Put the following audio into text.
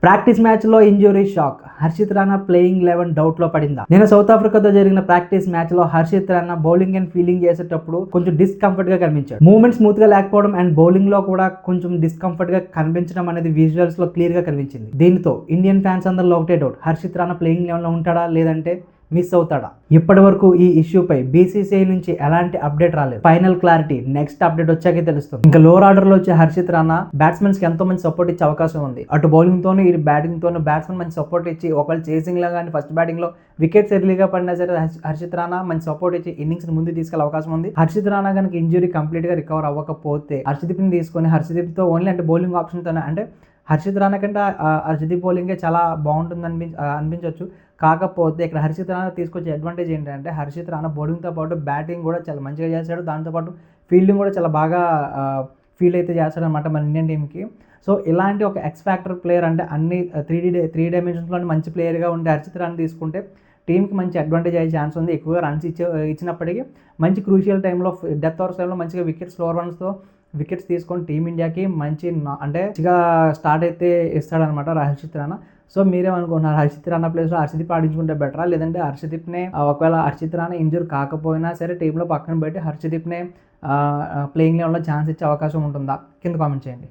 Practice match లో injury shock. Harshit Rana playing 11 doubt లో పడిందా? నేను సౌత్ ఆఫ్రికాతో జరిగిన ప్రాక్టీస్ మ్యాచ్ లో Harshit Rana bowling and fielding చేసేటప్పుడు కొంచెం డిస్కంఫర్ట్ గా కనిపించాడు. మూవ్మెంట్ స్మూత్ గా లేకపోవడం అండ్ బౌలింగ్ లో కూడా కొంచెం డిస్కంఫర్ట్ గా కనిపించడం అనేది విజువల్స్ లో క్లియర్ గా కనిపించింది. దీంతో ఇండియన్ ఫ్యాన్స్ అందరిలో ఒకటే డౌట్, హర్షిత్ రాణా ప్లేయింగ్ 11 లో ఉంటాడా లేదంటే మిస్ అవుతాడా? ఇప్పటి వరకు ఈ ఇష్యూపై బీసీసీఐ నుంచి ఎలాంటి అప్డేట్ రాలేదు. ఫైనల్ క్లారిటీ నెక్స్ట్ అప్డేట్ వచ్చాకే తెలుస్తుంది. ఇంకా లోవర్ ఆర్డర్ లో వచ్చే హర్షిత్ రాణా బ్యాట్స్మెన్స్ కి ఎంతో మంచి సపోర్ట్ ఇచ్చే అవకాశం ఉంది. అటు బౌలింగ్ తోను ఇటు బ్యాటింగ్ తోను బ్యాట్స్మెన్ మంచి సపోర్ట్ ఇచ్చి ఒకవేళ చేసింగ్ లో కానీ ఫస్ట్ బ్యాటింగ్ లో వికెట్స్ ఎర్లీగా పడినా సరే హర్షిత్ రాణా మంచి సపోర్ట్ ఇచ్చి ఇన్నింగ్స్ ముందు తీసుకెళ్లే అవకాశం ఉంది. హర్షిత్ రాణా కనుక ఇంజురీ కంప్లీట్ గా రికవర్ అవ్వకపోతే హర్షదీప్ ని తీసుకొని హర్షదీప్ తో ఓన్లీ అంటే బౌలింగ్ ఆప్షన్ తోనే, అంటే హర్షిత్ రాణా కంటే హర్షదీప్ బౌలింగే చాలా బాగుంటుంది అనిపించవచ్చు. కాకపోతే ఇక్కడ హర్షిత్ రాణా తీసుకొచ్చే అడ్వాంటేజ్ ఏంటంటే హర్షిత్ రాణా బౌలింగ్తో పాటు బ్యాటింగ్ కూడా చాలా మంచిగా చేశాడు. దాంతోపాటు ఫీల్డింగ్ కూడా చాలా బాగా ఫీల్ అయితే చేస్తాడు అనమాట మన ఇండియన్ టీంకి. సో ఇలాంటి ఒక ఎక్స్ ఫ్యాక్టర్ ప్లేయర్, అంటే అన్ని త్రీ డైమెన్షన్స్లో మంచి ప్లేయర్గా ఉండే హర్షిత్ రాణా తీసుకుంటే టీంకి మంచి అడ్వాంటేజ్ అయ్యే ఛాన్స్ ఉంది. ఎక్కువగా రన్స్ ఇచ్చినప్పటికీ మంచి క్రూషియల్ టైంలో డెత్ ఓవర్స్ టైంలో మంచిగా వికెట్స్ లోవర్ రన్స్తో వికెట్స్ తీసుకొని టీమిండియాకి అంటే మంచిగా స్టార్ట్ అయితే ఇస్తాడనమాట హర్షిత్ రాణా. సో మీరేమనుకుంటున్నారు, హర్షిత్ రాణా ప్లేస్లో హర్షదీప్ ఆడించుకుంటే బెటరా, లేదంటే హర్షదీప్నే ఒకవేళ హర్షిత్ రాణా ఇంజూర్ కాకపోయినా సరే టీంలో పక్కన పెట్టి హర్షదీప్నే ప్లేయింగ్ లెవెన్లో ఛాన్స్ ఇచ్చే అవకాశం ఉంటుందా? కింద కామెంట్ చేయండి.